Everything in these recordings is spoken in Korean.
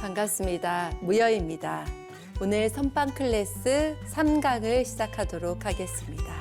반갑습니다. 무여입니다. 오늘 선빵 클래스 3강을 시작하도록 하겠습니다.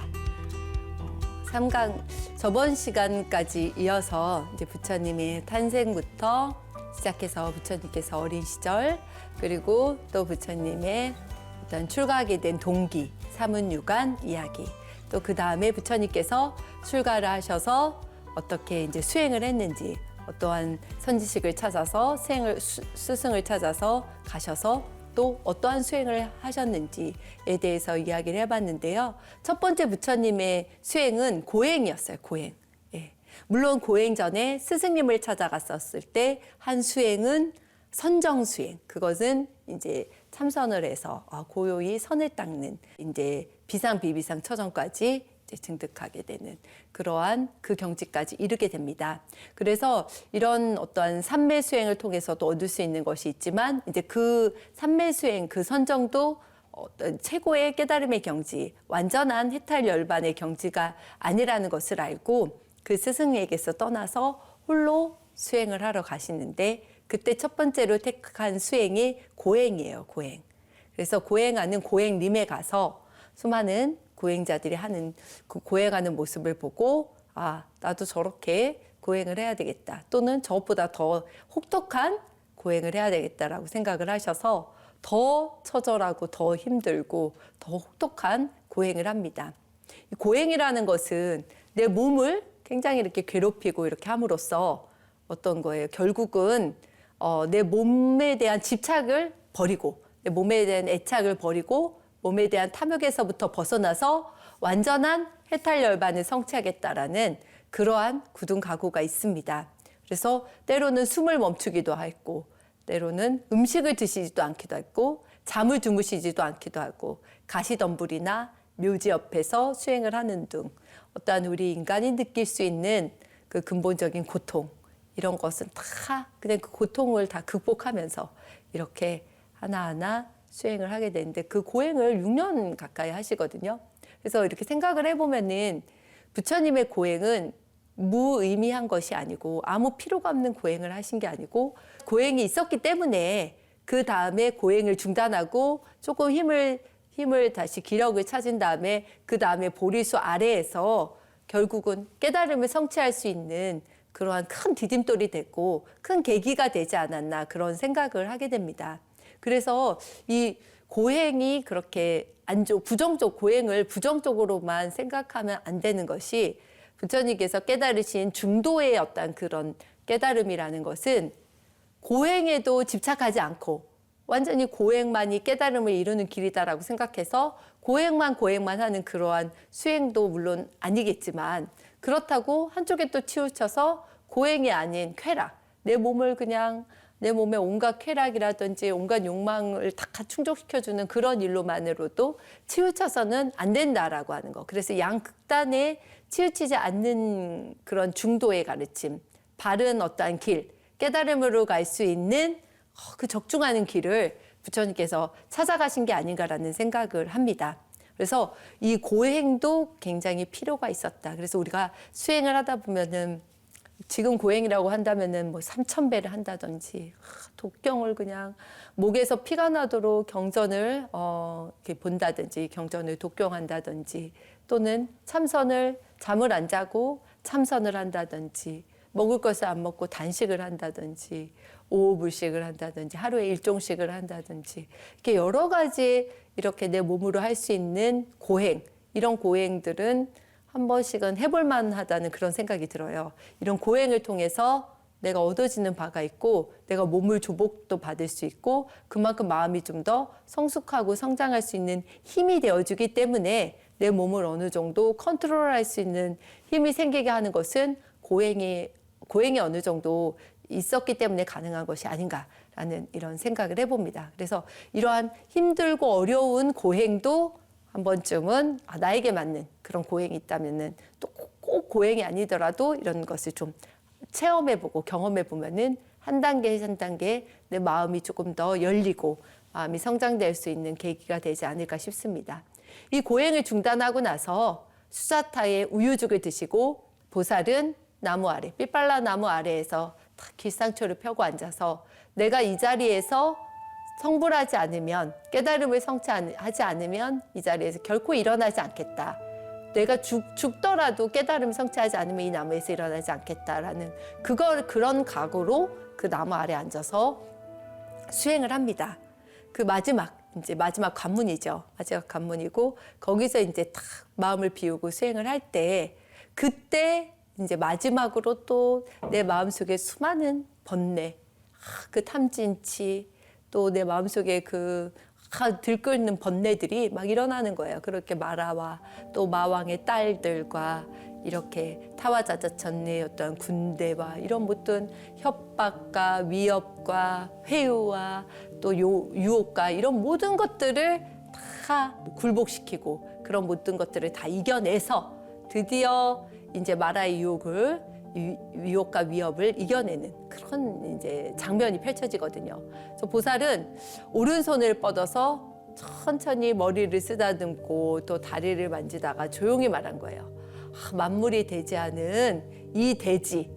3강 저번 시간까지 이어서 이제 부처님의 탄생부터 시작해서 부처님께서 어린 시절 그리고 또 부처님의 어떤 출가하게 된 동기, 사문유관 이야기 또 그 다음에 부처님께서 출가를 하셔서 어떻게 이제 수행을 했는지 어떠한 선지식을 찾아서 스승을 찾아서 가셔서 또 어떠한 수행을 하셨는지에 대해서 이야기를 해봤는데요. 첫 번째 부처님의 수행은 고행이었어요. 고행. 예. 물론 고행 전에 스승님을 찾아갔었을 때 한 수행은 선정수행. 그것은 이제 참선을 해서 고요히 선을 닦는 이제 비상, 비비상, 처정까지 이제 증득하게 되는 그러한 그 경지까지 이르게 됩니다. 그래서 이런 어떠한 삼매 수행을 통해서도 얻을 수 있는 것이 있지만 이제 그 삼매 수행, 그 선정도 어떤 최고의 깨달음의 경지, 완전한 해탈 열반의 경지가 아니라는 것을 알고 그 스승에게서 떠나서 홀로 수행을 하러 가시는데 그때 첫 번째로 택한 수행이 고행이에요. 고행. 그래서 고행하는 고행림에 가서 수많은 고행자들이 하는 그 고행하는 모습을 보고 나도 저렇게 고행을 해야 되겠다. 또는 저것보다 더 혹독한 고행을 해야 되겠다라고 생각을 하셔서 더 처절하고 더 힘들고 더 혹독한 고행을 합니다. 고행이라는 것은 내 몸을 굉장히 이렇게 괴롭히고 이렇게 함으로써 어떤 거예요? 결국은 내 몸에 대한 집착을 버리고 내 몸에 대한 애착을 버리고 몸에 대한 탐욕에서부터 벗어나서 완전한 해탈열반을 성취하겠다라는 그러한 굳은 각오가 있습니다. 그래서 때로는 숨을 멈추기도 했고 때로는 음식을 드시지도 않기도 했고 잠을 주무시지도 않기도 하고 가시덤불이나 묘지 옆에서 수행을 하는 등 어떠한 우리 인간이 느낄 수 있는 그 근본적인 고통 이런 것은 다 그냥 그 고통을 다 극복하면서 이렇게 하나하나 수행을 하게 되는데 그 고행을 6년 가까이 하시거든요. 그래서 이렇게 생각을 해보면은 부처님의 고행은 무의미한 것이 아니고 아무 필요가 없는 고행을 하신 게 아니고 고행이 있었기 때문에 그 다음에 고행을 중단하고 조금 힘을 다시 기력을 찾은 다음에 그 다음에 보리수 아래에서 결국은 깨달음을 성취할 수 있는 그러한 큰 디딤돌이 됐고 큰 계기가 되지 않았나 그런 생각을 하게 됩니다. 그래서 이 고행이 그렇게 부정적 고행을 부정적으로만 생각하면 안 되는 것이 부처님께서 깨달으신 중도의 어떤 그런 깨달음이라는 것은 고행에도 집착하지 않고 완전히 고행만이 깨달음을 이루는 길이다라고 생각해서 고행만 하는 그러한 수행도 물론 아니겠지만 그렇다고 한쪽에 또 치우쳐서 고행이 아닌 쾌락, 내 몸의 온갖 쾌락이라든지 온갖 욕망을 다 충족시켜주는 그런 일로만으로도 치우쳐서는 안 된다라고 하는 거. 그래서 양극단에 치우치지 않는 그런 중도의 가르침, 바른 어떠한 길, 깨달음으로 갈 수 있는 그 적중하는 길을 부처님께서 찾아가신 게 아닌가라는 생각을 합니다. 그래서 이 고행도 굉장히 필요가 있었다. 그래서 우리가 수행을 하다 보면은 지금 고행이라고 한다면은 뭐 3000배를 한다든지 독경을 그냥 목에서 피가 나도록 경전을 이렇게 본다든지 경전을 독경한다든지 또는 잠을 안 자고 참선을 한다든지 먹을 것을 안 먹고 단식을 한다든지 오후불식을 한다든지 하루에 일종식을 한다든지 이렇게 여러 가지 이렇게 내 몸으로 할 수 있는 고행 이런 고행들은 한 번씩은 해볼 만하다는 그런 생각이 들어요. 이런 고행을 통해서 내가 얻어지는 바가 있고 내가 몸을 조복도 받을 수 있고 그만큼 마음이 좀 더 성숙하고 성장할 수 있는 힘이 되어주기 때문에 내 몸을 어느 정도 컨트롤할 수 있는 힘이 생기게 하는 것은 고행이 어느 정도 있었기 때문에 가능한 것이 아닌가라는 이런 생각을 해봅니다. 그래서 이러한 힘들고 어려운 고행도 한 번쯤은 나에게 맞는 그런 고행이 있다면은 또 꼭 고행이 아니더라도 이런 것을 좀 체험해보고 경험해보면은 한 단계 한 단계 내 마음이 조금 더 열리고 마음이 성장될 수 있는 계기가 되지 않을까 싶습니다. 이 고행을 중단하고 나서 수사타의 우유죽을 드시고 보살은 나무 아래, 삐빨라 나무 아래에서 딱 길상초를 펴고 앉아서 내가 이 자리에서 성불하지 않으면, 깨달음을 성취하지 않으면 이 자리에서 결코 일어나지 않겠다. 내가 죽더라도 깨달음을 성취하지 않으면 이 나무에서 일어나지 않겠다라는 그런 각오로 그 나무 아래 앉아서 수행을 합니다. 그 마지막 관문이죠. 마지막 관문이고 거기서 이제 딱 마음을 비우고 수행을 할 때 그때 이제 마지막으로 또 내 마음속에 수많은 번뇌, 그 탐진치, 또 내 마음속에 들끓는 번뇌들이 막 일어나는 거예요. 그렇게 마라와 또 마왕의 딸들과 이렇게 타와자자천의 어떤 군대와 이런 모든 협박과 위협과 회유와 또 유혹과 이런 모든 것들을 다 굴복시키고 그런 모든 것들을 다 이겨내서 드디어 이제 마라의 유혹과 위협을 이겨내는 그런 이제 장면이 펼쳐지거든요. 그래서 보살은 오른손을 뻗어서 천천히 머리를 쓰다듬고 또 다리를 만지다가 조용히 말한 거예요. 만물이 대지하는 이 대지,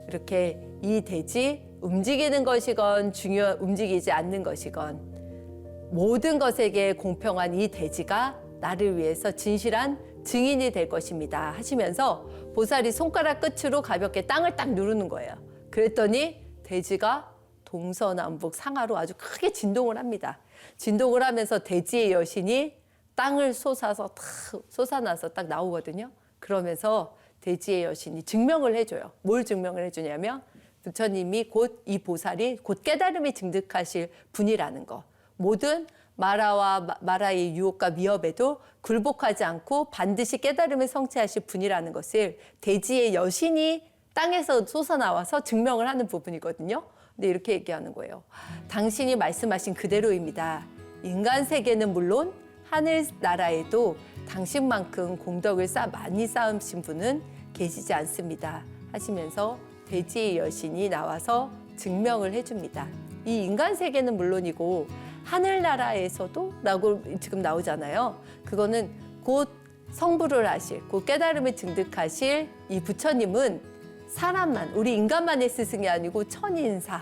이렇게 이 대지 움직이는 것이건 움직이지 않는 것이건 모든 것에게 공평한 이 대지가 나를 위해서 진실한 증인이 될 것입니다 하시면서 보살이 손가락 끝으로 가볍게 땅을 딱 누르는 거예요. 그랬더니 대지가 동서남북 상하로 아주 크게 진동을 합니다. 진동을 하면서 대지의 여신이 땅을 솟아나서 딱 나오거든요. 그러면서 대지의 여신이 증명을 해줘요. 뭘 증명을 해주냐면 부처님이 곧 이 보살이 곧 깨달음이 증득하실 분이라는 거. 모든 마라의 유혹과 위협에도 굴복하지 않고 반드시 깨달음을 성취하실 분이라는 것을 대지의 여신이 땅에서 솟아나와서 증명을 하는 부분이거든요. 근데 이렇게 얘기하는 거예요. 당신이 말씀하신 그대로입니다. 인간 세계는 물론 하늘나라에도 당신만큼 공덕을 많이 쌓으신 분은 계시지 않습니다 하시면서 대지의 여신이 나와서 증명을 해줍니다. 이 인간 세계는 물론이고 하늘나라에서도 라고 지금 나오잖아요. 그거는 곧 성불을 하실, 곧 깨달음을 증득하실 이 부처님은 사람만, 우리 인간만의 스승이 아니고 천인사,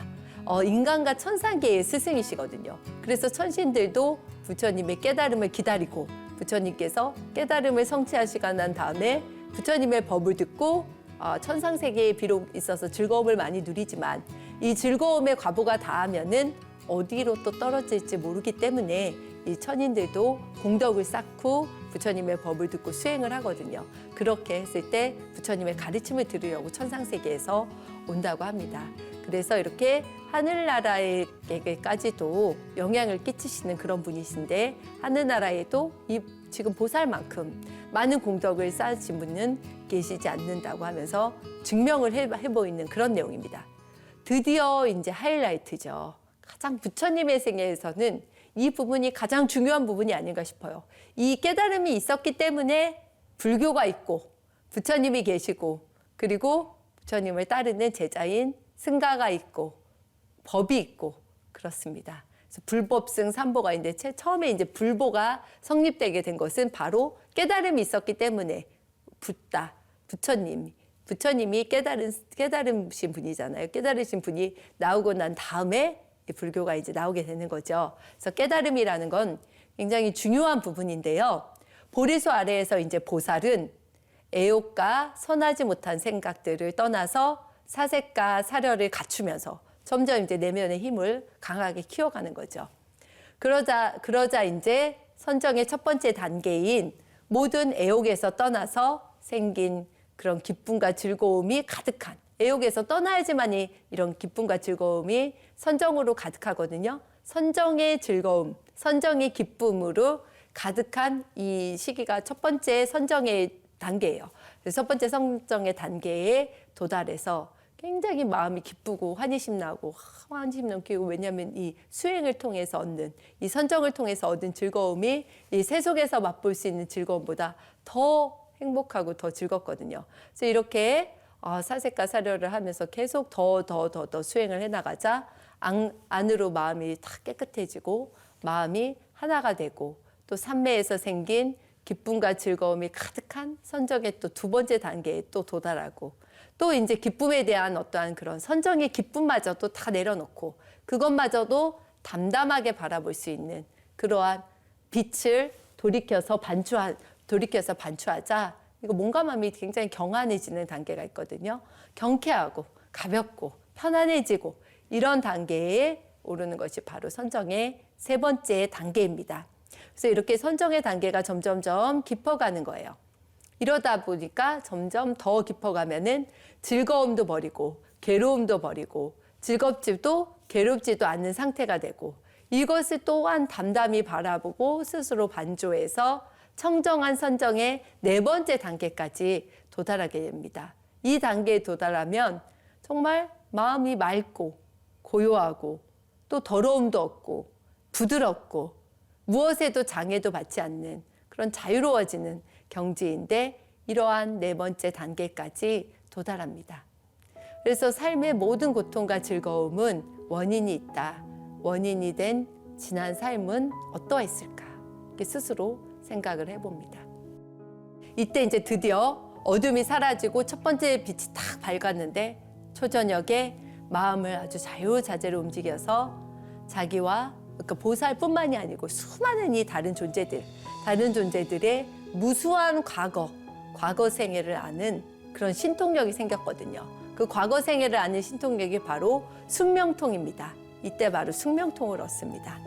인간과 천상계의 스승이시거든요. 그래서 천신들도 부처님의 깨달음을 기다리고 부처님께서 깨달음을 성취하시고 난 다음에 부처님의 법을 듣고 천상세계에 비록 있어서 즐거움을 많이 누리지만 이 즐거움의 과보가 다하면은 어디로 또 떨어질지 모르기 때문에 이 천인들도 공덕을 쌓고 부처님의 법을 듣고 수행을 하거든요. 그렇게 했을 때 부처님의 가르침을 들으려고 천상세계에서 온다고 합니다. 그래서 이렇게 하늘나라에게까지도 영향을 끼치시는 그런 분이신데 하늘나라에도 이 지금 보살만큼 많은 공덕을 쌓으신 분은 계시지 않는다고 하면서 증명을 해보이는 그런 내용입니다. 드디어 이제 하이라이트죠. 가장 부처님의 생애에서는 이 부분이 가장 중요한 부분이 아닌가 싶어요. 이 깨달음이 있었기 때문에 불교가 있고 부처님이 계시고 그리고 부처님을 따르는 제자인 승가가 있고 법이 있고 그렇습니다. 그래서 불법승 삼보가 있는데 처음에 이제 불보가 성립되게 된 것은 바로 깨달음이 있었기 때문에 부처님이 깨달으신 분이잖아요. 깨달으신 분이 나오고 난 다음에 불교가 이제 나오게 되는 거죠. 그래서 깨달음이라는 건 굉장히 중요한 부분인데요. 보리수 아래에서 이제 보살은 애욕과 선하지 못한 생각들을 떠나서 사색과 사려를 갖추면서 점점 이제 내면의 힘을 강하게 키워가는 거죠. 그러자 이제 선정의 첫 번째 단계인 모든 애욕에서 떠나서 생긴 그런 기쁨과 즐거움이 가득한 애욕에서 떠나야지만이 이런 기쁨과 즐거움이 선정으로 가득하거든요. 선정의 즐거움, 선정의 기쁨으로 가득한 이 시기가 첫 번째 선정의 단계예요. 그래서 첫 번째 선정의 단계에 도달해서 굉장히 마음이 기쁘고 환희심 나고 환희심 넘기고 왜냐하면 이 수행을 통해서 얻는 이 선정을 통해서 얻은 즐거움이 이 세속에서 맛볼 수 있는 즐거움보다 더 행복하고 더 즐겁거든요. 그래서 이렇게 사색과 사려를 하면서 계속 더 수행을 해나가자 안으로 마음이 다 깨끗해지고 마음이 하나가 되고 또 삼매에서 생긴 기쁨과 즐거움이 가득한 선정의 또 두 번째 단계에 또 도달하고 또 이제 기쁨에 대한 어떠한 그런 선정의 기쁨마저도 다 내려놓고 그것마저도 담담하게 바라볼 수 있는 그러한 빛을 돌이켜서 반추하자. 이거 몸과 마음이 굉장히 경안해지는 단계가 있거든요. 경쾌하고 가볍고 편안해지고 이런 단계에 오르는 것이 바로 선정의 세 번째 단계입니다. 그래서 이렇게 선정의 단계가 점점점 깊어가는 거예요. 이러다 보니까 점점 더 깊어가면은 즐거움도 버리고 괴로움도 버리고 즐겁지도 괴롭지도 않는 상태가 되고 이것을 또한 담담히 바라보고 스스로 반조해서 청정한 선정의 네 번째 단계까지 도달하게 됩니다. 이 단계에 도달하면 정말 마음이 맑고 고요하고 또 더러움도 없고 부드럽고 무엇에도 장애도 받지 않는 그런 자유로워지는 경지인데 이러한 네 번째 단계까지 도달합니다. 그래서 삶의 모든 고통과 즐거움은 원인이 있다. 원인이 된 지난 삶은 어떠했을까? 이렇게 스스로 생각을 해봅니다. 이때 이제 드디어 어둠이 사라지고 첫 번째 빛이 딱 밝았는데 초저녁에 마음을 아주 자유자재로 움직여서 자기와 그러니까 보살뿐만이 아니고 수많은 이 다른 존재들의 무수한 과거 생애를 아는 그런 신통력이 생겼거든요. 그 과거 생애를 아는 신통력이 바로 숙명통입니다. 이때 바로 숙명통을 얻습니다.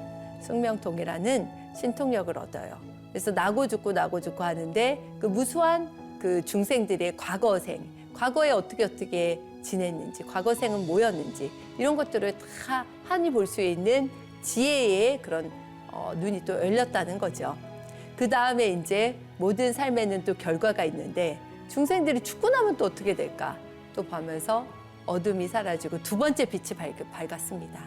숙명통이라는 신통력을 얻어요. 그래서 나고 죽고 하는데 그 무수한 그 중생들의 과거에 어떻게 지냈는지, 과거생은 뭐였는지 이런 것들을 다 한이 볼 수 있는 지혜의 그런 눈이 또 열렸다는 거죠. 그 다음에 이제 모든 삶에는 또 결과가 있는데 중생들이 죽고 나면 또 어떻게 될까? 또 보면서 어둠이 사라지고 두 번째 빛이 밝았습니다.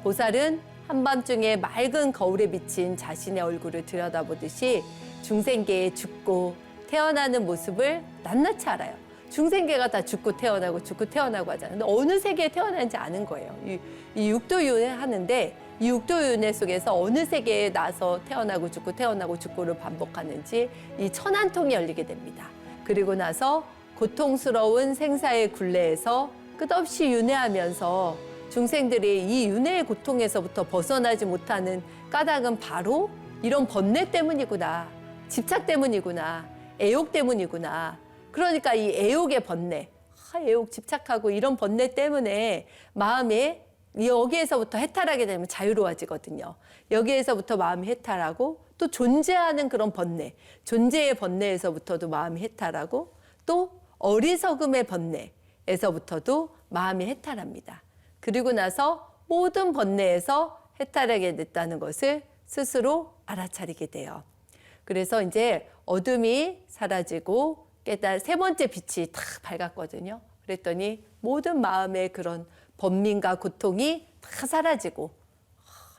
보살은 한밤중에 맑은 거울에 비친 자신의 얼굴을 들여다보듯이 중생계에 죽고 태어나는 모습을 낱낱이 알아요. 중생계가 다 죽고 태어나고 하잖아요. 근데 어느 세계에 태어나는지 아는 거예요. 이 육도윤회 하는데 이 육도윤회 속에서 어느 세계에 나서 태어나고 죽고를 반복하는지 이 천안통이 열리게 됩니다. 그리고 나서 고통스러운 생사의 굴레에서 끝없이 윤회하면서 중생들이 이 윤회의 고통에서부터 벗어나지 못하는 까닭은 바로 이런 번뇌 때문이구나. 집착 때문이구나. 애욕 때문이구나. 그러니까 이 애욕의 번뇌, 애욕 집착하고 이런 번뇌 때문에 마음에 여기에서부터 해탈하게 되면 자유로워지거든요. 여기에서부터 마음이 해탈하고 또 존재하는 그런 번뇌, 존재의 번뇌에서부터도 마음이 해탈하고 또 어리석음의 번뇌에서부터도 마음이 해탈합니다. 그리고 나서 모든 번뇌에서 해탈하게 됐다는 것을 스스로 알아차리게 돼요. 그래서 이제 어둠이 사라지고 세 번째 빛이 탁 밝았거든요. 그랬더니 모든 마음의 그런 번민과 고통이 다 사라지고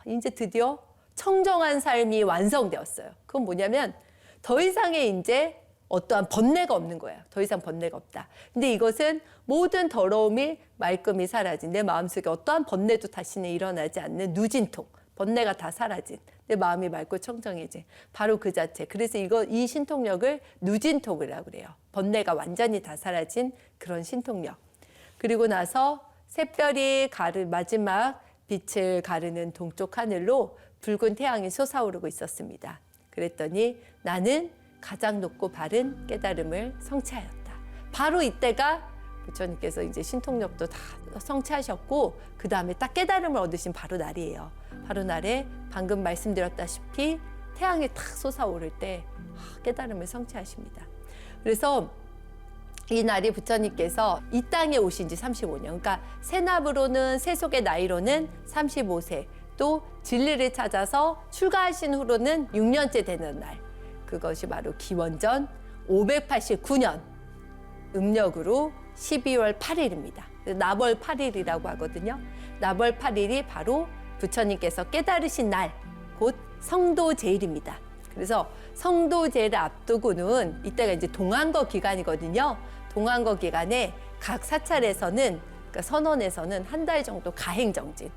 이제 드디어 청정한 삶이 완성되었어요. 그건 뭐냐면 더 이상의 이제 어떠한 번뇌가 없는 거예요. 더 이상 번뇌가 없다. 근데 이것은 모든 더러움이 말끔히 사라진 내 마음속에 어떠한 번뇌도 다시는 일어나지 않는 누진통, 번뇌가 다 사라진 내 마음이 맑고 청정해진 바로 그 자체. 그래서 이 신통력을 누진통이라고 그래요. 번뇌가 완전히 다 사라진 그런 신통력. 그리고 나서 샛별이 마지막 빛을 가르는 동쪽 하늘로 붉은 태양이 솟아오르고 있었습니다. 그랬더니 나는 가장 높고 바른 깨달음을 성취하였다. 바로 이때가 부처님께서 이제 신통력도 다 성취하셨고 그 다음에 딱 깨달음을 얻으신 바로 날이에요. 바로 날에 방금 말씀드렸다시피 태양이 탁 솟아오를 때 깨달음을 성취하십니다. 그래서 이 날이 부처님께서 이 땅에 오신 지 35년, 그러니까 세납으로는 세속의 나이로는 35세, 또 진리를 찾아서 출가하신 후로는 6년째 되는 날, 그것이 바로 기원전 589년 음력으로 12월 8일입니다. 나벌 8일이라고 하거든요. 나벌 8일이 바로 부처님께서 깨달으신 날, 곧 성도제일입니다. 그래서 성도제일을 앞두고는 이때가 이제 동안거 기간이거든요. 동안거 기간에 각 사찰에서는, 그러니까 선원에서는 한 달 정도 가행정진,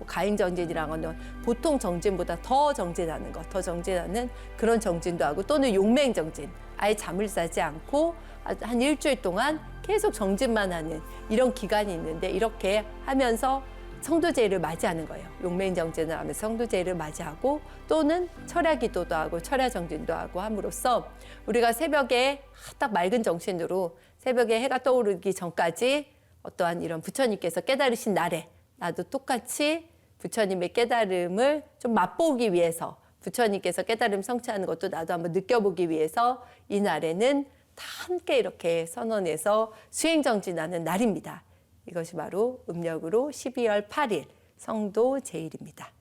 가행정진이라는 건 보통 정진보다 더 정진하는 것, 더 정진하는 그런 정진도 하고 또는 용맹정진, 아예 잠을 자지 않고 한 일주일 동안 계속 정진만 하는 이런 기간이 있는데 이렇게 하면서 성도제를 맞이하는 거예요. 용맹정진을 하면서 성도제를 맞이하고 또는 철야기도도 하고 철야정진도 하고 함으로써 우리가 새벽에 딱 맑은 정신으로 새벽에 해가 떠오르기 전까지 어떠한 이런 부처님께서 깨달으신 날에 나도 똑같이 부처님의 깨달음을 좀 맛보기 위해서 부처님께서 깨달음 성취하는 것도 나도 한번 느껴보기 위해서 이 날에는 다 함께 이렇게 선언해서 수행정진하는 날입니다. 이것이 바로 음력으로 12월 8일 성도 제일입니다.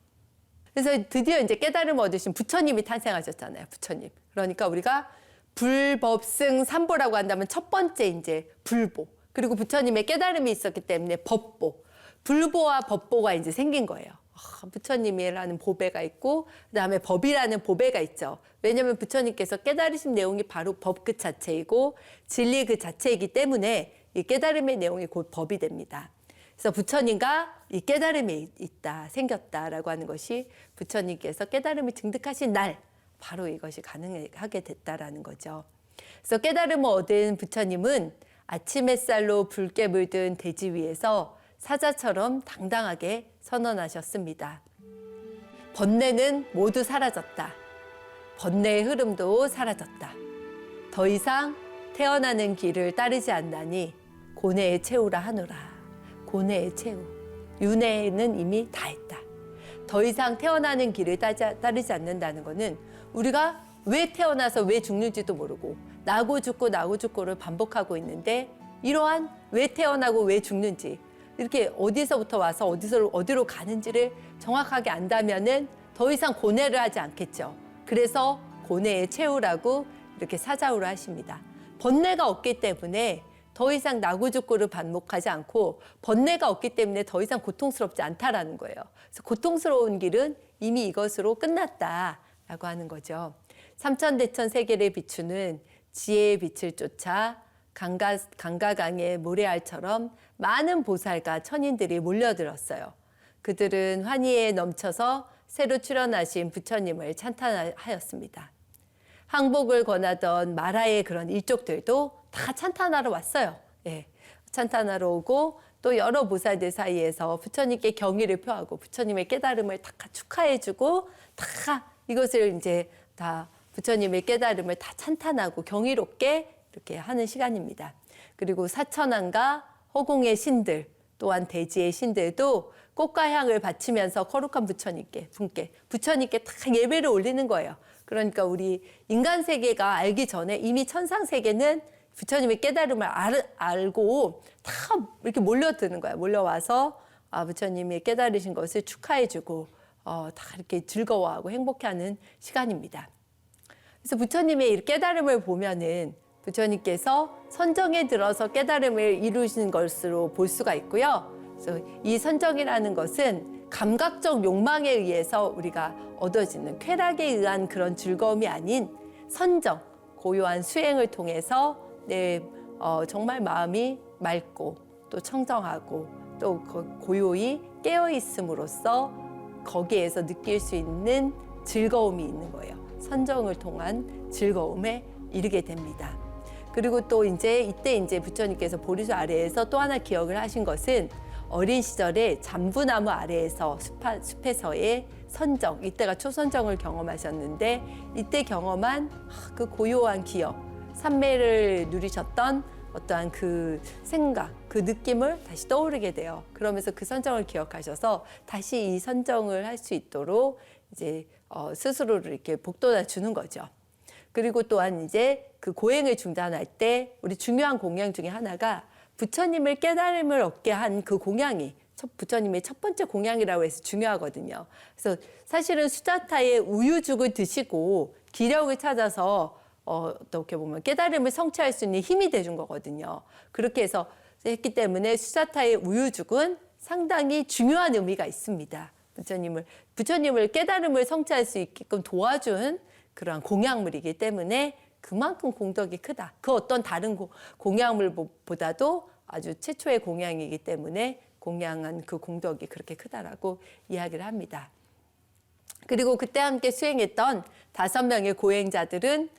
그래서 드디어 이제 깨달음 얻으신 부처님이 탄생하셨잖아요. 부처님. 그러니까 우리가 불법승 삼보라고 한다면 첫 번째 이제 불보. 그리고 부처님의 깨달음이 있었기 때문에 법보. 불보와 법보가 이제 생긴 거예요. 부처님이라는 보배가 있고 그다음에 법이라는 보배가 있죠. 왜냐하면 부처님께서 깨달으신 내용이 바로 법 그 자체이고 진리 그 자체이기 때문에 이 깨달음의 내용이 곧 법이 됩니다. 그래서 부처님과 이 깨달음이 있다, 생겼다라고 하는 것이 부처님께서 깨달음을 증득하신 날 바로 이것이 가능하게 됐다라는 거죠. 그래서 깨달음을 얻은 부처님은 아침 햇살로 붉게 물든 대지 위에서 사자처럼 당당하게 선언하셨습니다. 번뇌는 모두 사라졌다. 번뇌의 흐름도 사라졌다. 더 이상 태어나는 길을 따르지 않나니 고뇌의 최후라 하노라. 고뇌의 최후. 윤회는 이미 다 했다. 더 이상 태어나는 길을 따르지 않는다는 것은 우리가 왜 태어나서 왜 죽는지도 모르고 나고 죽고를 반복하고 있는데 이러한 왜 태어나고 왜 죽는지 이렇게 어디서부터 와서 어디로 가는지를 정확하게 안다면은 더 이상 고뇌를 하지 않겠죠. 그래서 고뇌의 최후라고 이렇게 사자후로 하십니다. 번뇌가 없기 때문에 더 이상 나고 죽고를 반복하지 않고 번뇌가 없기 때문에 더 이상 고통스럽지 않다라는 거예요. 그래서 고통스러운 길은 이미 이것으로 끝났다라고 하는 거죠. 삼천대천 세계를 비추는 지혜의 빛을 쫓아 강가강의 모래알처럼 많은 보살과 천인들이 몰려들었어요. 그들은 환희에 넘쳐서 새로 출현하신 부처님을 찬탄하였습니다. 항복을 권하던 마라의 그런 일족들도 다 찬탄하러 왔어요. 예, 찬탄하러 오고 또 여러 보살들 사이에서 부처님께 경의를 표하고 부처님의 깨달음을 다 축하해주고 다 이것을 이제 다 부처님의 깨달음을 다 찬탄하고 경이롭게 이렇게 하는 시간입니다. 그리고 사천왕과 허공의 신들 또한 대지의 신들도 꽃과 향을 바치면서 거룩한 부처님께 다 예배를 올리는 거예요. 그러니까 우리 인간 세계가 알기 전에 이미 천상 세계는 부처님의 깨달음을 알고 다 이렇게 몰려드는 거예요. 몰려와서 부처님이 깨달으신 것을 축하해주고 다 이렇게 즐거워하고 행복해하는 시간입니다. 그래서 부처님의 이 깨달음을 보면은 부처님께서 선정에 들어서 깨달음을 이루신 것으로 볼 수가 있고요. 그래서 이 선정이라는 것은 감각적 욕망에 의해서 우리가 얻어지는 쾌락에 의한 그런 즐거움이 아닌 선정, 고요한 수행을 통해서 정말 마음이 맑고 또 청정하고 또 고요히 깨어 있음으로써 거기에서 느낄 수 있는 즐거움이 있는 거예요. 선정을 통한 즐거움에 이르게 됩니다. 그리고 또 이때 부처님께서 보리수 아래에서 또 하나 기억을 하신 것은 어린 시절에 잠부나무 아래에서 숲에서의 선정, 이때가 초선정을 경험하셨는데 이때 경험한 그 고요한 기억, 삼매를 누리셨던 어떠한 그 생각, 그 느낌을 다시 떠오르게 돼요. 그러면서 그 선정을 기억하셔서 다시 이 선정을 할 수 있도록 이제 스스로를 이렇게 북돋아 주는 거죠. 그리고 또한 이제 그 고행을 중단할 때 우리 중요한 공양 중에 하나가 부처님을 깨달음을 얻게 한 그 공양이 부처님의 첫 번째 공양이라고 해서 중요하거든요. 그래서 사실은 수자타의 우유죽을 드시고 기력을 찾아서 어떻게 보면 깨달음을 성취할 수 있는 힘이 돼준 거거든요. 그렇게 해서 했기 때문에 수자타의 우유죽은 상당히 중요한 의미가 있습니다. 부처님을 깨달음을 성취할 수 있게끔 도와준 그러한 공양물이기 때문에 그만큼 공덕이 크다. 그 어떤 다른 공양물보다도 아주 최초의 공양이기 때문에 공양한 그 공덕이 그렇게 크다라고 이야기를 합니다. 그리고 그때 함께 수행했던 5명의 고행자들은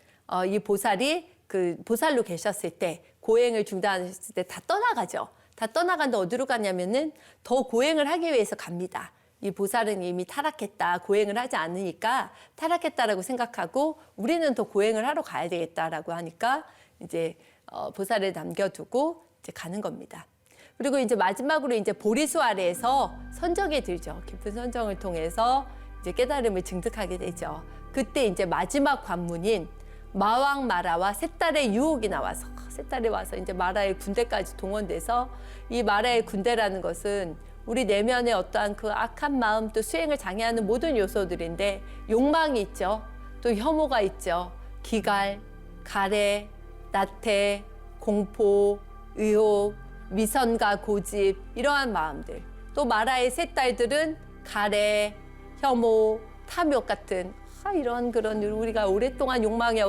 이 보살이 그 보살로 계셨을 때 고행을 중단했을 때 다 떠나가죠. 다 떠나간데 어디로 가냐면은 더 고행을 하기 위해서 갑니다. 이 보살은 이미 타락했다, 고행을 하지 않으니까 타락했다라고 생각하고 우리는 더 고행을 하러 가야 되겠다라고 하니까 이제 보살을 남겨두고 이제 가는 겁니다. 그리고 이제 마지막으로 이제 보리수 아래에서 선정에 들죠. 깊은 선정을 통해서 이제 깨달음을 증득하게 되죠. 그때 이제 마지막 관문인 마왕 마라와 세 딸의 유혹이 나와서 세 딸이 와서 이제 마라의 군대까지 동원돼서 이 마라의 군대라는 것은 우리 내면의 어떠한 그 악한 마음 또 수행을 장애하는 모든 요소들인데 욕망이 있죠. 또 혐오가 있죠. 기갈, 가래, 나태, 공포, 의혹, 미선과 고집 이러한 마음들. 또 마라의 세 딸들은 가래, 혐오, 탐욕 같은 이런 그런 우리가 오랫동안 욕망에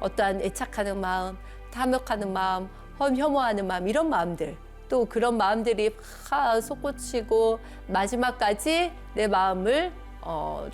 어떠한 애착하는 마음, 탐욕하는 마음, 혐오하는 마음 이런 마음들. 또 그런 마음들이 솟구치고 마지막까지 내 마음을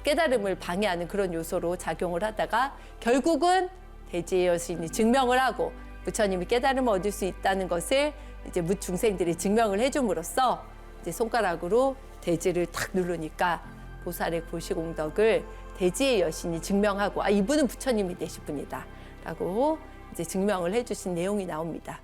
깨달음을 방해하는 그런 요소로 작용을 하다가 결국은 대지의 여신이 증명을 하고 부처님이 깨달음을 얻을 수 있다는 것을 이제 무중생들이 증명을 해줌으로써 이제 손가락으로 대지를 탁 누르니까 보살의 고시공덕을 대지의 여신이 증명하고 이분은 부처님이 되실 분이다라고 이제 증명을 해주신 내용이 나옵니다.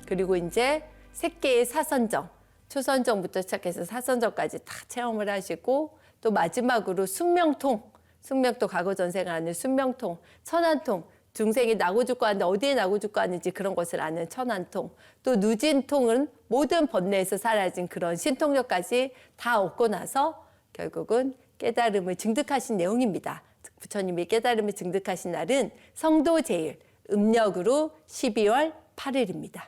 그리고 이제 세 개의 사선정, 초선정부터 시작해서 사선정까지 다 체험을 하시고 또 마지막으로 숙명통, 숙명통 과거 전생을 아는 숙명통, 천안통, 중생이 나고 죽고 하는데 어디에 나고 죽고 하는지 그런 것을 아는 천안통, 또 누진통은 모든 번뇌에서 사라진 그런 신통력까지 다 얻고 나서 결국은 깨달음을 증득하신 내용입니다. 부처님이 깨달음을 증득하신 날은 성도제일, 음력으로 12월 8일입니다.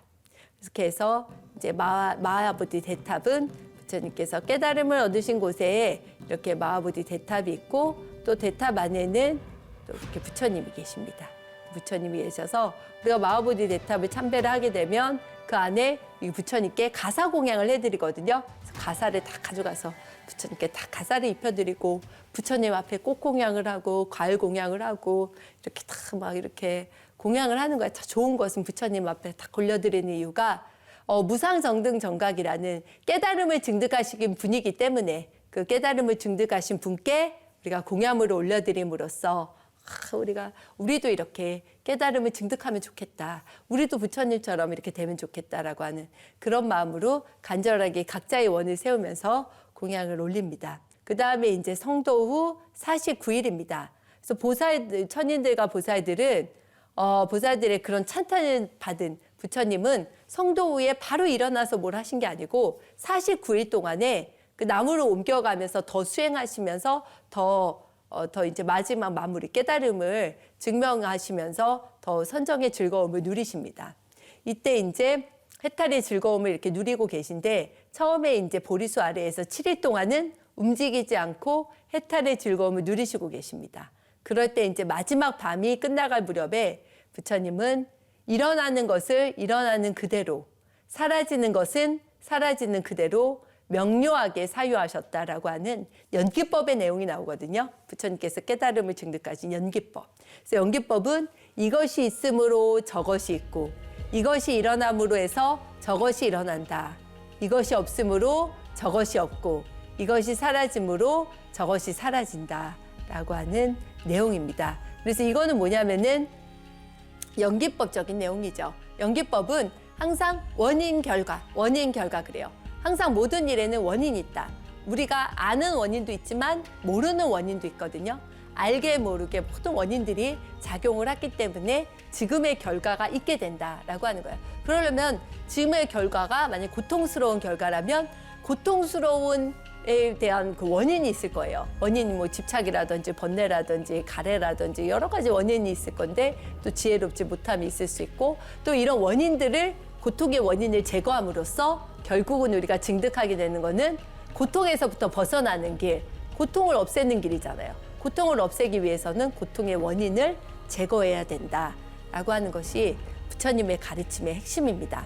이렇게 해서 이제 마하보디 대탑은 부처님께서 깨달음을 얻으신 곳에 이렇게 마하보디 대탑이 있고 또 대탑 안에는 또 이렇게 부처님이 계십니다. 부처님이 계셔서 우리가 마하보디 대탑을 참배를 하게 되면 그 안에 이 부처님께 가사 공양을 해드리거든요. 그래서 가사를 다 가져가서 부처님께 다 가사를 입혀드리고 부처님 앞에 꽃 공양을 하고 과일 공양을 하고 이렇게 다 막 이렇게 공양을 하는 거예요. 다 좋은 것은 부처님 앞에 다 올려드리는 이유가 무상정등정각이라는 깨달음을 증득하신 분이기 때문에 그 깨달음을 증득하신 분께 우리가 공양물을 올려드림으로써 우리도 이렇게 깨달음을 증득하면 좋겠다. 우리도 부처님처럼 이렇게 되면 좋겠다라고 하는 그런 마음으로 간절하게 각자의 원을 세우면서 공양을 올립니다. 그 다음에 이제 성도 후 49일입니다. 그래서 천인들과 보살들은 보살들의 그런 찬탄을 받은 부처님은 성도 후에 바로 일어나서 뭘 하신 게 아니고 49일 동안에 그 나무를 옮겨가면서 더 수행하시면서 더 이제 마지막 마무리 깨달음을 증명하시면서 더 선정의 즐거움을 누리십니다. 이때 이제 해탈의 즐거움을 이렇게 누리고 계신데 처음에 이제 보리수 아래에서 7일 동안은 움직이지 않고 해탈의 즐거움을 누리시고 계십니다. 그럴 때 이제 마지막 밤이 끝나갈 무렵에 부처님은 일어나는 것을 일어나는 그대로, 사라지는 것은 사라지는 그대로 명료하게 사유하셨다라고 하는 연기법의 내용이 나오거든요. 부처님께서 깨달음을 증득하신 연기법. 그래서 연기법은 이것이 있으므로 저것이 있고 이것이 일어남으로 해서 저것이 일어난다. 이것이 없으므로 저것이 없고 이것이 사라짐으로 저것이 사라진다라고 하는 내용입니다. 그래서 이거는 뭐냐면은 연기법적인 내용이죠. 연기법은 항상 원인 결과 그래요. 항상 모든 일에는 원인이 있다. 우리가 아는 원인도 있지만 모르는 원인도 있거든요. 알게 모르게 모든 원인들이 작용을 했기 때문에 지금의 결과가 있게 된다라고 하는 거예요. 그러려면 지금의 결과가 만약 고통스러운 결과라면 고통스러운 에 대한 그 원인이 있을 거예요. 원인이 뭐 집착이라든지 번뇌라든지 가래라든지 여러 가지 원인이 있을 건데 또 지혜롭지 못함이 있을 수 있고 또 이런 원인들을 고통의 원인을 제거함으로써 결국은 우리가 증득하게 되는 거는 고통에서부터 벗어나는 길, 고통을 없애는 길이잖아요. 고통을 없애기 위해서는 고통의 원인을 제거해야 된다라고 하는 것이 부처님의 가르침의 핵심입니다.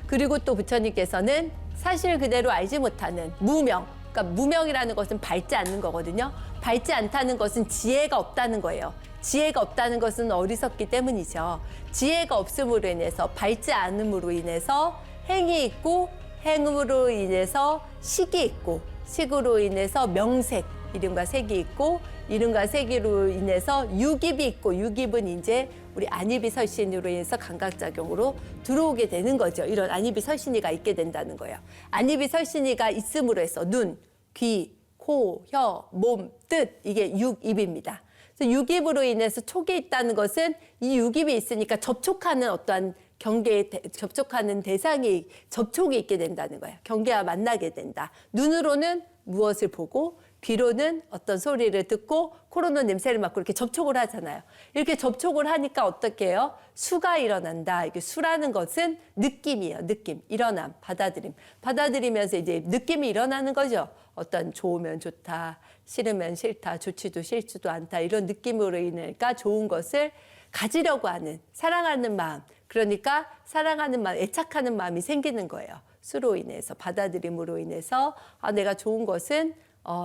그리고 또 부처님께서는 사실 그대로 알지 못하는 무명, 그러니까 무명이라는 것은 밝지 않는 거거든요. 밟지 않다는 것은 지혜가 없다는 거예요. 지혜가 없다는 것은 어리석기 때문이죠. 지혜가 없음으로 인해서 밟지 않음으로 인해서 행이 있고 행음으로 인해서 식이 있고 식으로 인해서 명색, 이름과 색이 있고 이름과 색으로 인해서 유깁이 있고 유깁은 이제 우리 안입이 설신으로 인해서 감각작용으로 들어오게 되는 거죠. 이런 안입이 설신이가 있게 된다는 거예요. 안입이 설신이가 있음으로 해서 눈, 귀, 코, 혀, 몸, 뜻 이게 육입입니다. 그래서 육입으로 인해서 촉이 있다는 것은 이 육입이 있으니까 접촉하는 어떠한 경계에 접촉하는 대상이 접촉이 있게 된다는 거예요. 경계와 만나게 된다. 눈으로는 무엇을 보고 귀로는 어떤 소리를 듣고 코로는 냄새를 맡고 이렇게 접촉을 하잖아요. 이렇게 접촉을 하니까 어떻게 해요? 수가 일어난다. 이게 수라는 것은 느낌이에요. 느낌, 일어남, 받아들임. 받아들이면서 이제 느낌이 일어나는 거죠. 어떤 좋으면 좋다, 싫으면 싫다, 좋지도 싫지도 않다 이런 느낌으로 인하니까 좋은 것을 가지려고 하는 사랑하는 마음. 그러니까 사랑하는 마음, 애착하는 마음이 생기는 거예요. 수로 인해서 받아들임으로 인해서 내가 좋은 것은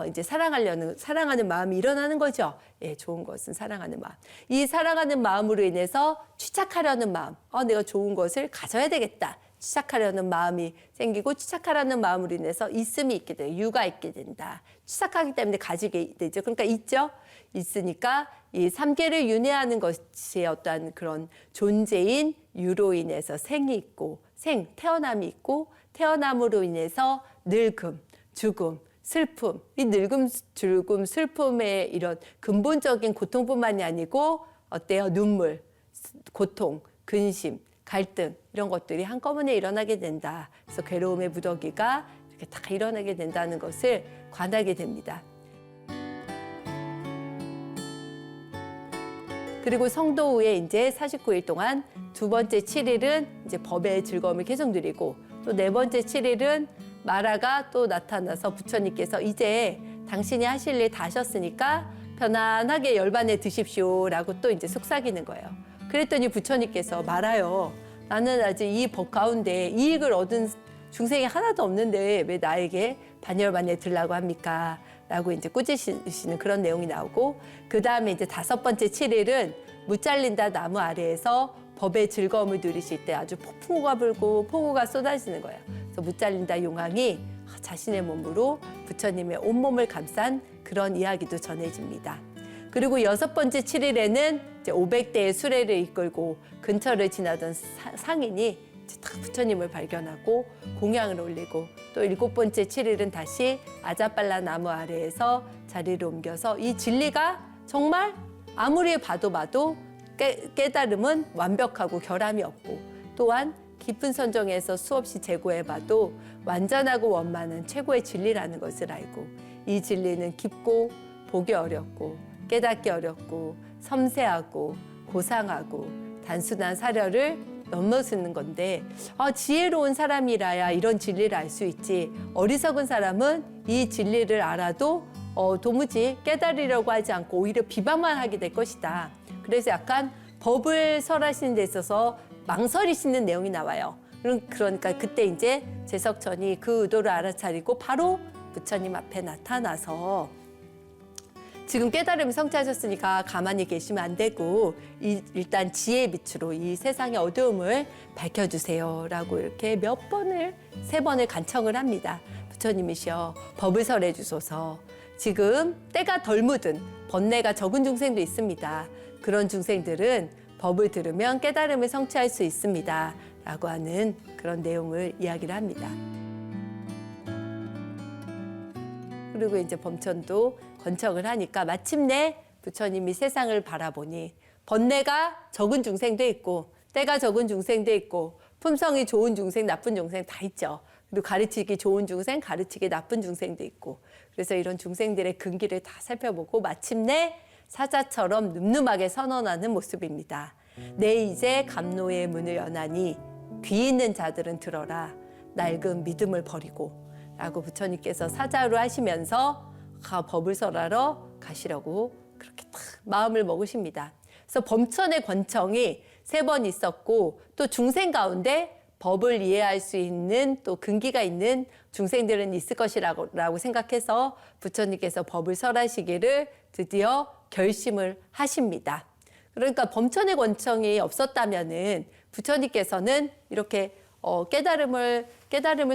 이제 사랑하는 마음이 일어나는 거죠. 예, 좋은 것은 사랑하는 마음. 이 사랑하는 마음으로 인해서 취착하려는 마음. 내가 좋은 것을 가져야 되겠다. 취착하려는 마음이 생기고 취착하려는 마음으로 인해서 있음이 있게 돼요. 유가 있게 된다. 취착하기 때문에 가지게 되죠. 그러니까 있죠. 있으니까 이 삼계를 윤회하는 것이 어떠한 그런 존재인 유로 인해서 생이 있고 태어남이 있고 태어남으로 인해서 늙음, 죽음, 슬픔, 이 늙음, 죽음, 슬픔의 이런 근본적인 고통뿐만이 아니고 어때요? 눈물, 고통, 근심, 갈등 이런 것들이 한꺼번에 일어나게 된다. 그래서 괴로움의 무더기가 이렇게 다 일어나게 된다는 것을 관하게 됩니다. 그리고 성도 후에 이제 49일 동안 두 번째 7일은 이제 법의 즐거움을 계속 누리고 또 네 번째 7일은 마라가 또 나타나서 부처님께서 이제 당신이 하실 일 다 하셨으니까 편안하게 열반에 드십시오라고 또 이제 속삭이는 거예요. 그랬더니 부처님께서 마라요. 나는 아직 이 법 가운데 이익을 얻은 중생이 하나도 없는데 왜 나에게 반열반에 들라고 합니까? 라고 이제 꾸짖으시는 그런 내용이 나오고 그 다음에 이제 다섯 번째 7일은 무잘린다 나무 아래에서 법의 즐거움을 누리실 때 아주 폭풍우가 불고 폭우가 쏟아지는 거예요. 그래서 무잘린다 용왕이 자신의 몸으로 부처님의 온몸을 감싼 그런 이야기도 전해집니다. 그리고 여섯 번째 7일에는 이제 500대의 수레를 이끌고 근처를 지나던 상인이 딱 부처님을 발견하고 공양을 올리고 또 일곱 번째 7일은 다시 아자빨라 나무 아래에서 자리를 옮겨서 이 진리가 정말 아무리 봐도 깨달음은 완벽하고 결함이 없고 또한 깊은 선정에서 수없이 재고해봐도 완전하고 원만한 최고의 진리라는 것을 알고 이 진리는 깊고 보기 어렵고 깨닫기 어렵고 섬세하고 고상하고 단순한 사려를 넘어서는 건데 지혜로운 사람이라야 이런 진리를 알 수 있지 어리석은 사람은 이 진리를 알아도 도무지 깨달으려고 하지 않고 오히려 비방만 하게 될 것이다. 그래서 약간 법을 설하시는 데 있어서 망설이시는 내용이 나와요. 그러니까 그때 이제 제석천이 그 의도를 알아차리고 바로 부처님 앞에 나타나서 지금 깨달음을 성취하셨으니까 가만히 계시면 안 되고 일단 지혜의 빛으로 이 세상의 어두움을 밝혀주세요라고 이렇게 세 번을 간청을 합니다. 부처님이시여 법을 설해 주소서. 지금 때가 덜 묻은 번뇌가 적은 중생도 있습니다. 그런 중생들은 법을 들으면 깨달음을 성취할 수 있습니다. 라고 하는 그런 내용을 이야기를 합니다. 그리고 이제 범천도 건청을 하니까 마침내 부처님이 세상을 바라보니 번뇌가 적은 중생도 있고 때가 적은 중생도 있고 품성이 좋은 중생, 나쁜 중생 다 있죠. 그리고 가르치기 좋은 중생, 가르치기 나쁜 중생도 있고 그래서 이런 중생들의 근기를 다 살펴보고 마침내 사자처럼 늠름하게 선언하는 모습입니다. 내 이제 감노의 문을 여나니 귀 있는 자들은 들어라. 낡은 믿음을 버리고 라고 부처님께서 사자로 하시면서 법을 설하러 가시려고 그렇게 딱 마음을 먹으십니다. 그래서 범천의 권청이 3번 있었고 또 중생 가운데 법을 이해할 수 있는 또 근기가 있는 중생들은 있을 것이라고 생각해서 부처님께서 법을 설하시기를 드디어 결심을 하십니다. 그러니까 범천의 권청이 없었다면은 부처님께서는 이렇게 깨달음을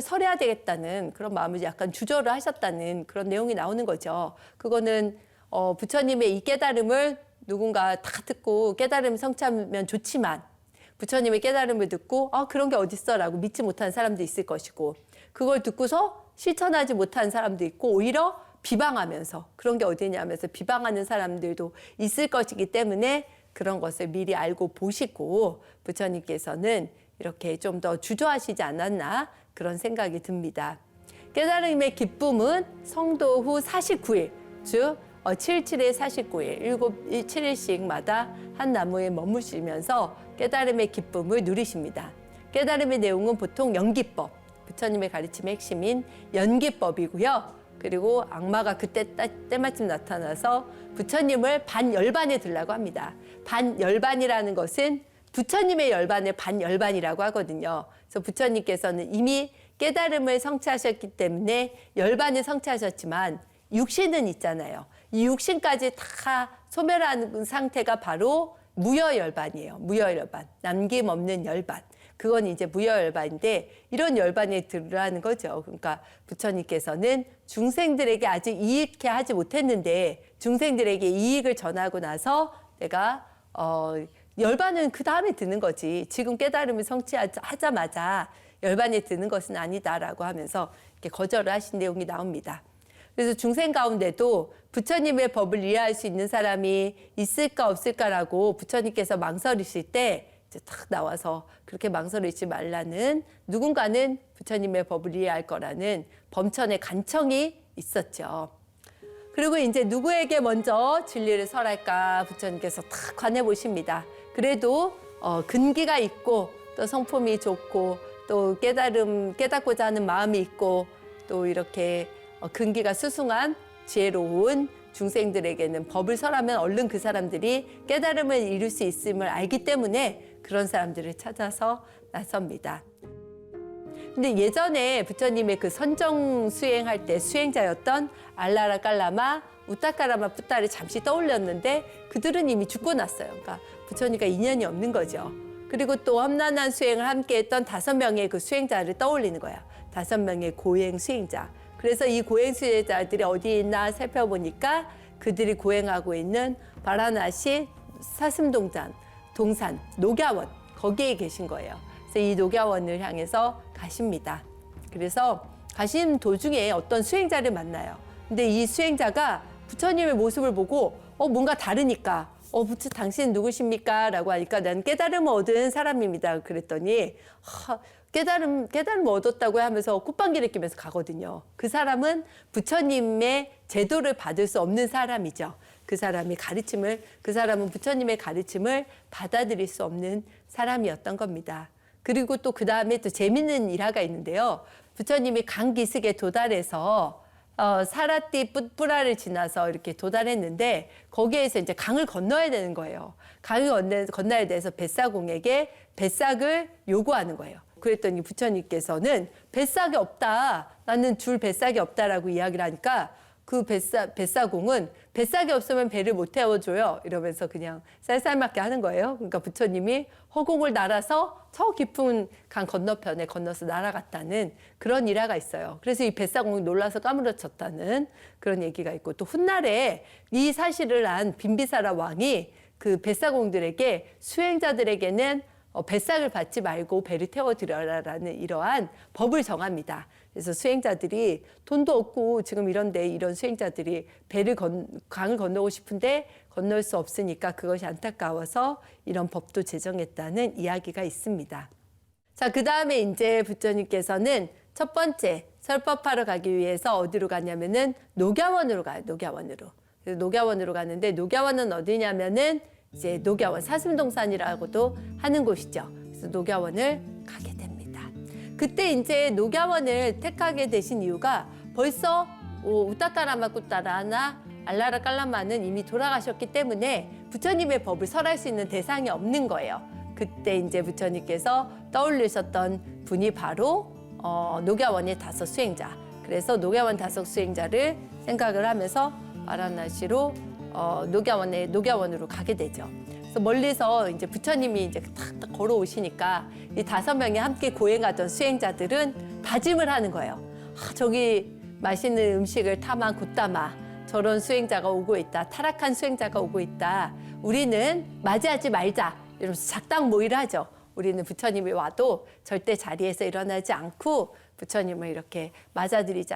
설해야 되겠다는 그런 마음을 약간 주저를 하셨다는 그런 내용이 나오는 거죠. 그거는 부처님의 이 깨달음을 누군가 다 듣고 깨달음 성취하면 좋지만 부처님의 깨달음을 듣고 그런 게 어딨어라고 믿지 못하는 사람도 있을 것이고 그걸 듣고서 실천하지 못한 사람도 있고 오히려 비방하면서 그런 게 어디냐 하면서 비방하는 사람들도 있을 것이기 때문에 그런 것을 미리 알고 보시고 부처님께서는 이렇게 좀 더 주저하시지 않았나 그런 생각이 듭니다. 깨달음의 기쁨은 성도 후 49일, 즉 77에 49일, 7일씩마다 한 나무에 머무시면서 깨달음의 기쁨을 누리십니다. 깨달음의 내용은 보통 연기법, 부처님의 가르침의 핵심인 연기법이고요. 그리고 악마가 그때 때마침 나타나서 부처님을 반열반에 들라고 합니다. 반열반이라는 것은 부처님의 열반을 반열반이라고 하거든요. 그래서 부처님께서는 이미 깨달음을 성취하셨기 때문에 열반을 성취하셨지만 육신은 있잖아요. 이 육신까지 다 소멸하는 상태가 바로 무여열반이에요. 무여열반, 남김없는 열반. 그건 이제 무여열반인데 이런 열반에 들으라는 거죠. 그러니까 부처님께서는 중생들에게 아직 이익해 하지 못했는데 중생들에게 이익을 전하고 나서 내가 열반은 그 다음에 드는 거지. 지금 깨달음을 성취하자마자 열반에 드는 것은 아니다라고 하면서 이렇게 거절을 하신 내용이 나옵니다. 그래서 중생 가운데도 부처님의 법을 이해할 수 있는 사람이 있을까 없을까라고 부처님께서 망설이실 때 이제 탁 나와서 그렇게 망설이지 말라는 누군가는 부처님의 법을 이해할 거라는 범천의 간청이 있었죠. 그리고 이제 누구에게 먼저 진리를 설할까 부처님께서 탁 관해 보십니다. 그래도 근기가 있고 또 성품이 좋고 또 깨닫고자 하는 마음이 있고 또 이렇게 근기가 수승한 지혜로운 중생들에게는 법을 설하면 얼른 그 사람들이 깨달음을 이룰 수 있음을 알기 때문에 그런 사람들을 찾아서 나섭니다. 근데 예전에 부처님의 그 선정 수행할 때 수행자였던 알라라 깔라마, 우타카라마 푸타를 잠시 떠올렸는데 그들은 이미 죽고 났어요. 그러니까 부처님과 인연이 없는 거죠. 그리고 또 험난한 수행을 함께 했던 5명의 그 수행자를 떠올리는 거예요. 5명의 고행 수행자. 그래서 이 고행 수행자들이 어디 있나 살펴보니까 그들이 고행하고 있는 바라나시 사슴동산, 녹야원 거기에 계신 거예요. 그래서 이 녹야원을 향해서 가십니다. 그래서 가신 도중에 어떤 수행자를 만나요. 근데 이 수행자가 부처님의 모습을 보고 뭔가 다르니까 부처 당신 누구십니까? 라고 하니까 난 깨달음을 얻은 사람입니다. 그랬더니 깨달음 얻었다고 하면서 콧방귀를 뀌면서 가거든요. 그 사람은 부처님의 제도를 받을 수 없는 사람이죠. 그 사람은 부처님의 가르침을 받아들일 수 없는 사람이었던 겁니다. 그리고 또 그 다음에 또 재밌는 일화가 있는데요. 부처님이 강기슭에 도달해서 사라띠 뿌라를 지나서 이렇게 도달했는데 거기에서 이제 강을 건너야 되는 거예요. 강을 건너야 돼서 뱃사공에게 뱃삭을 요구하는 거예요. 그랬더니 부처님께서는 뱃삭이 없다. 나는 줄 뱃삭이 없다라고 이야기를 하니까 그 뱃사공은 뱃삭이 없으면 배를 못 태워줘요. 이러면서 그냥 쌀쌀맞게 하는 거예요. 그러니까 부처님이 허공을 날아서 저 깊은 강 건너편에 건너서 날아갔다는 그런 일화가 있어요. 그래서 이 뱃사공이 놀라서 까무러쳤다는 그런 얘기가 있고 또 훗날에 이 사실을 안 빈비사라 왕이 그 뱃사공들에게 수행자들에게는 뱃삭을 받지 말고 배를 태워드려라라는 이러한 법을 정합니다. 그래서 수행자들이 돈도 없고 지금 이런데 이런 수행자들이 강을 건너고 싶은데 건널 수 없으니까 그것이 안타까워서 이런 법도 제정했다는 이야기가 있습니다. 자, 그 다음에 이제 부처님께서는 첫 번째 설법하러 가기 위해서 어디로 가냐면은 녹야원으로 가요. 녹야원으로. 그래서 녹야원으로 가는데 녹야원은 어디냐면은 이제 녹야원 사슴동산이라고도 하는 곳이죠. 그래서 녹야원을 가게 됩니다. 그때 이제 녹야원을 택하게 되신 이유가 벌써 우타카라마 꾸타라나 알라라 깔라마는 이미 돌아가셨기 때문에 부처님의 법을 설할 수 있는 대상이 없는 거예요. 그때 이제 부처님께서 떠올리셨던 분이 바로 녹야원의 5 수행자. 그래서 녹야원 5 수행자를 생각을 하면서 와라나시로 녹야원으로 가게 되죠. 그래서 멀리서 이제 부처님이 이제 탁 걸어오시니까 이 5명이 함께 고행하던 수행자들은 다짐을 하는 거예요. 저기 맛있는 음식을 타만 굿다마 저런 수행자가 오고 있다. 타락한 수행자가 오고 있다. 우리는 맞이하지 말자. 이러면서 작당 모의를 하죠. 우리는 부처님이 와도 절대 자리에서 일어나지 않고 부처님을 이렇게 맞아들이지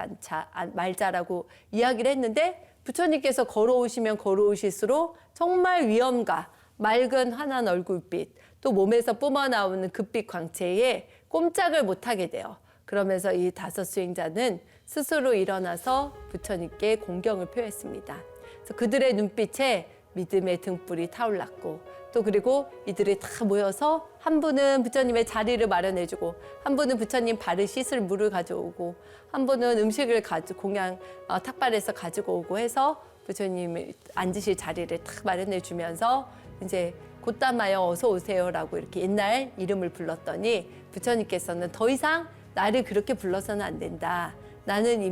말자라고 이야기를 했는데 부처님께서 걸어오시면 걸어오실수록 정말 위엄과 맑은 환한 얼굴빛 또 몸에서 뿜어나오는 급빛 광채에 꼼짝을 못하게 돼요. 그러면서 이 5 수행자는 스스로 일어나서 부처님께 공경을 표했습니다. 그래서 그들의 눈빛에 믿음의 등불이 타올랐고 또 그리고 이들이 다 모여서 한 분은 부처님의 자리를 마련해주고 한 분은 부처님 발을 씻을 물을 가져오고 한 분은 음식을 탁발해서 가지고 오고 해서 부처님이 앉으실 자리를 탁 마련해주면서 이제 곧다마여 어서 오세요라고 이렇게 옛날 이름을 불렀더니 부처님께서는 더 이상 나를 그렇게 불러서는 안 된다. 나는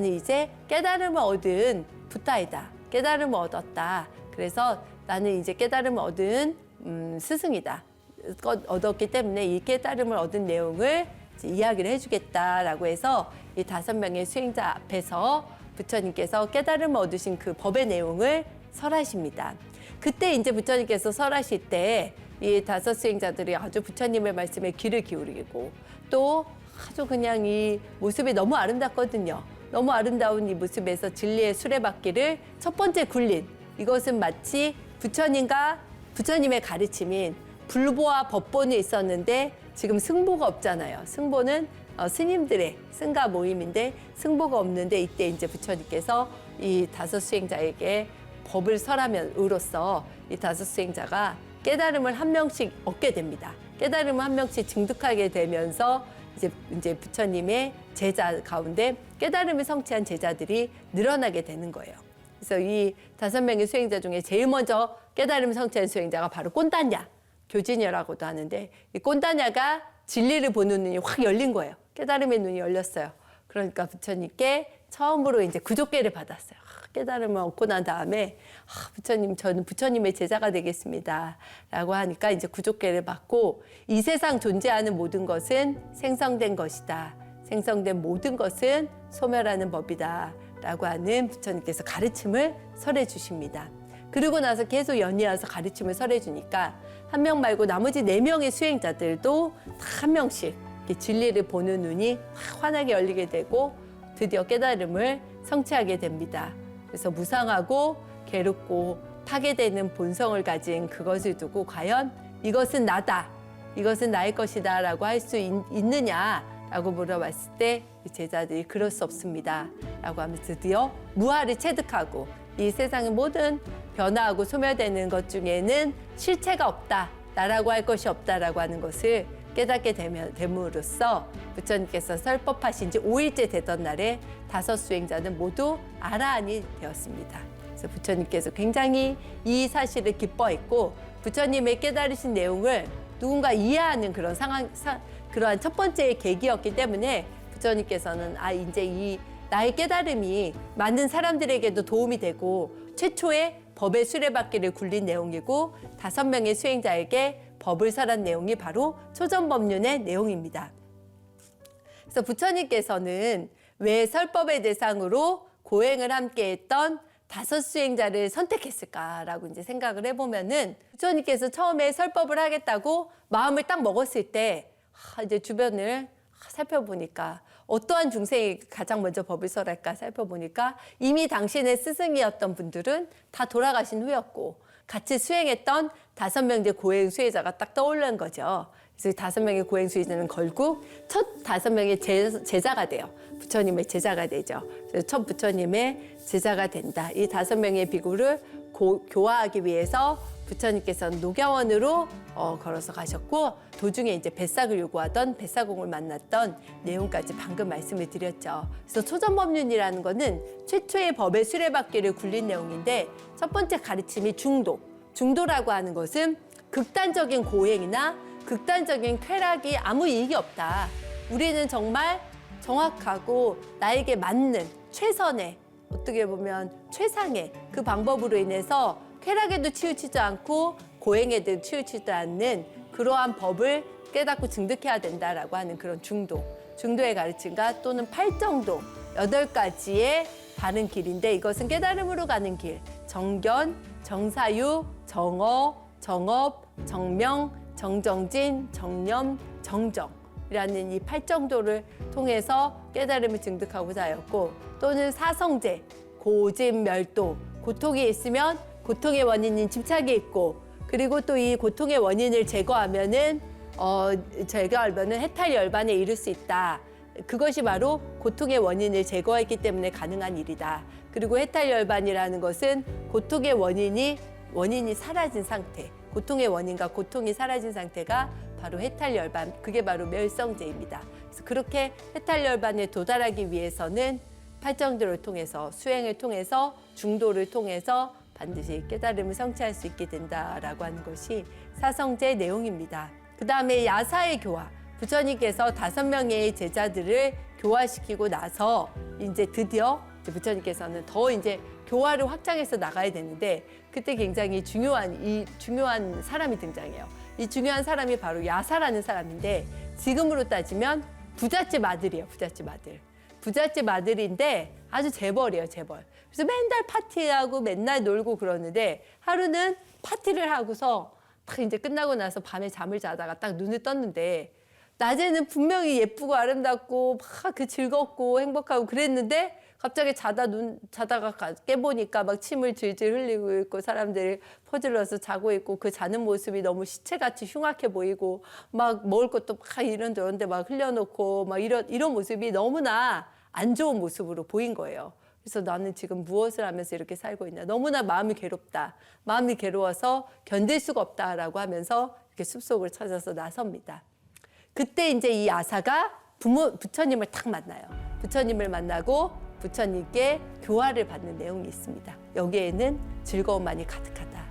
이제 깨달음을 얻은 부타이다. 깨달음을 얻었다. 그래서 나는 이제 깨달음을 얻은 스승이다. 얻었기 때문에 이 깨달음을 얻은 내용을 이제 이야기를 해주겠다라고 해서 이 5명의 수행자 앞에서 부처님께서 깨달음을 얻으신 그 법의 내용을 설하십니다. 그때 이제 부처님께서 설하실 때 이 5 수행자들이 아주 부처님의 말씀에 귀를 기울이고 또 아주 그냥 이 모습이 너무 아름답거든요. 너무 아름다운 이 모습에서 진리의 수레바퀴를 첫 번째 굴린 이것은 마치 부처님과 부처님의 가르침인 불보와 법본이 있었는데 지금 승보가 없잖아요. 승보는 스님들의 승가 모임인데 승보가 없는데 이때 이제 부처님께서 이 5 수행자에게 법을 설함으로써 이 5 수행자가 깨달음을 한 명씩 얻게 됩니다. 깨달음을 한 명씩 증득하게 되면서 이제 부처님의 제자 가운데 깨달음을 성취한 제자들이 늘어나게 되는 거예요. 그래서 이 5명의 수행자 중에 제일 먼저 깨달음을 성취한 수행자가 바로 꼰다냐, 교진여라고도 하는데 이 꼰다냐가 진리를 보는 눈이 확 열린 거예요. 깨달음의 눈이 열렸어요. 그러니까 부처님께 처음으로 이제 구족계를 받았어요. 깨달음을 얻고 난 다음에 부처님 저는 부처님의 제자가 되겠습니다 라고 하니까 이제 구족계를 받고 이 세상 존재하는 모든 것은 생성된 것이다. 생성된 모든 것은 소멸하는 법이다 라고 하는 부처님께서 가르침을 설해 주십니다. 그리고 나서 계속 연이어서 가르침을 설해 주니까 한 명 말고 나머지 4명의 수행자들도 다 한 명씩 진리를 보는 눈이 환하게 열리게 되고 드디어 깨달음을 성취하게 됩니다. 그래서 무상하고 괴롭고 파괴되는 본성을 가진 그것을 두고 과연 이것은 나다, 이것은 나의 것이다 라고 할 수 있느냐라고 물어봤을 때 제자들이 그럴 수 없습니다 라고 하면서 드디어 무아를 체득하고 이 세상의 모든 변화하고 소멸되는 것 중에는 실체가 없다, 나라고 할 것이 없다라고 하는 것을 깨닫게 됨으로써 부처님께서 설법하신 지 5일째 되던 날에 5 수행자는 모두 아라한이 되었습니다. 그래서 부처님께서 굉장히 이 사실을 기뻐했고 부처님의 깨달으신 내용을 누군가 이해하는 그런 그러한 첫 번째의 계기였기 때문에 부처님께서는 이제 이 나의 깨달음이 많은 사람들에게도 도움이 되고 최초의 법의 수레바퀴를 굴린 내용이고 5명의 수행자에게 법을 설한 내용이 바로 초전법륜의 내용입니다. 그래서 부처님께서는 왜 설법의 대상으로 고행을 함께했던 5 수행자를 선택했을까라고 이제 생각을 해보면은 부처님께서 처음에 설법을 하겠다고 마음을 딱 먹었을 때 이제 주변을 살펴보니까 어떠한 중생이 가장 먼저 법을 설할까 살펴보니까 이미 당신의 스승이었던 분들은 다 돌아가신 후였고 같이 수행했던 5명 이제 고행 수혜자가 딱 떠오르는 거죠. 그래서 5명의 고행 수혜자는 결국 첫 5명의 제자가 돼요. 부처님의 제자가 되죠. 그래서 첫 부처님의 제자가 된다. 이 5명의 비구를 교화하기 위해서 부처님께서는 녹야원으로 걸어서 가셨고 도중에 이제 뱃삭을 요구하던 뱃사공을 만났던 내용까지 방금 말씀을 드렸죠. 그래서 초전법륜이라는 거는 최초의 법의 수레바퀴를 굴린 내용인데 첫 번째 가르침이 중도. 중도라고 하는 것은 극단적인 고행이나 극단적인 쾌락이 아무 이익이 없다. 우리는 정말 정확하고 나에게 맞는 최선의, 어떻게 보면 최상의 그 방법으로 인해서 쾌락에도 치우치지 않고 고행에도 치우치지 않는 그러한 법을 깨닫고 증득해야 된다라고 하는 그런 중도의 가르침과 또는 팔정도, 8가지의 바른 길인데 이것은 깨달음으로 가는 길, 정견, 정사유, 정어, 정업, 정명, 정정진, 정념, 정정이라는 이 8정도를 통해서 깨달음을 증득하고자 하였고, 또는 사성제, 고짐멸도, 고통이 있으면 고통의 원인인 집착이 있고, 그리고 또 이 고통의 원인을 제거하면은 해탈열반에 이를 수 있다. 그것이 바로 고통의 원인을 제거했기 때문에 가능한 일이다. 그리고 해탈열반이라는 것은 고통의 원인이 사라진 상태, 고통의 원인과 고통이 사라진 상태가 바로 해탈열반, 그게 바로 멸성제입니다. 그래서 그렇게 해탈열반에 도달하기 위해서는 팔정도를 통해서, 수행을 통해서, 중도를 통해서 반드시 깨달음을 성취할 수 있게 된다라고 하는 것이 사성제의 내용입니다. 그 다음에 야사의 교화. 부처님께서 5명의 제자들을 교화시키고 나서 이제 드디어 부처님께서는 더 이제 교화를 확장해서 나가야 되는데, 그때 굉장히 중요한 사람이 등장해요. 이 중요한 사람이 바로 야사라는 사람인데, 지금으로 따지면 부잣집 아들이에요. 부잣집 아들인데 아주 재벌이에요, 재벌. 그래서 맨날 파티하고 맨날 놀고 그러는데, 하루는 파티를 하고서 딱 이제 끝나고 나서 밤에 잠을 자다가 딱 눈을 떴는데, 낮에는 분명히 예쁘고 아름답고 막 그 즐겁고 행복하고 그랬는데, 갑자기 자다가 깨보니까 막 침을 질질 흘리고 있고, 사람들이 퍼질러서 자고 있고, 그 자는 모습이 너무 시체같이 흉악해 보이고, 막 먹을 것도 막 이런저런데 막 흘려놓고 막 이런 모습이 너무나 안 좋은 모습으로 보인 거예요. 그래서 나는 지금 무엇을 하면서 이렇게 살고 있나, 너무나 마음이 괴롭다, 마음이 괴로워서 견딜 수가 없다라고 하면서 이렇게 숲속을 찾아서 나섭니다. 그때 이제 이 야사가 부처님을 딱 만나요. 부처님을 만나고 부처님께 교화를 받는 내용이 있습니다. 여기에는 즐거움만이 가득하다.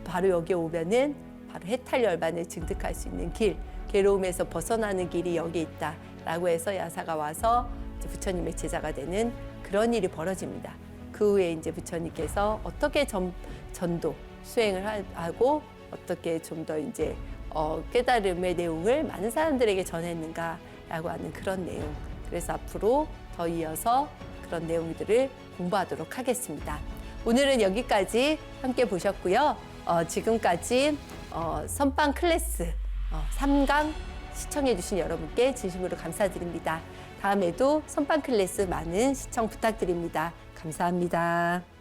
바로 여기에 오면은 바로 해탈열반을 증득할 수 있는 길, 괴로움에서 벗어나는 길이 여기 있다라고 해서 야사가 와서 이제 부처님의 제자가 되는 그런 일이 벌어집니다. 그 후에 이제 부처님께서 어떻게 전도 수행을 하고 어떻게 좀 더 이제 깨달음의 내용을 많은 사람들에게 전했는가라고 하는 그런 내용. 그래서 앞으로 더 이어서 그런 내용들을 공부하도록 하겠습니다. 오늘은 여기까지 함께 보셨고요. 지금까지 선방 클래스 3강 시청해 주신 여러분께 진심으로 감사드립니다. 다음에도 선방 클래스 많은 시청 부탁드립니다. 감사합니다.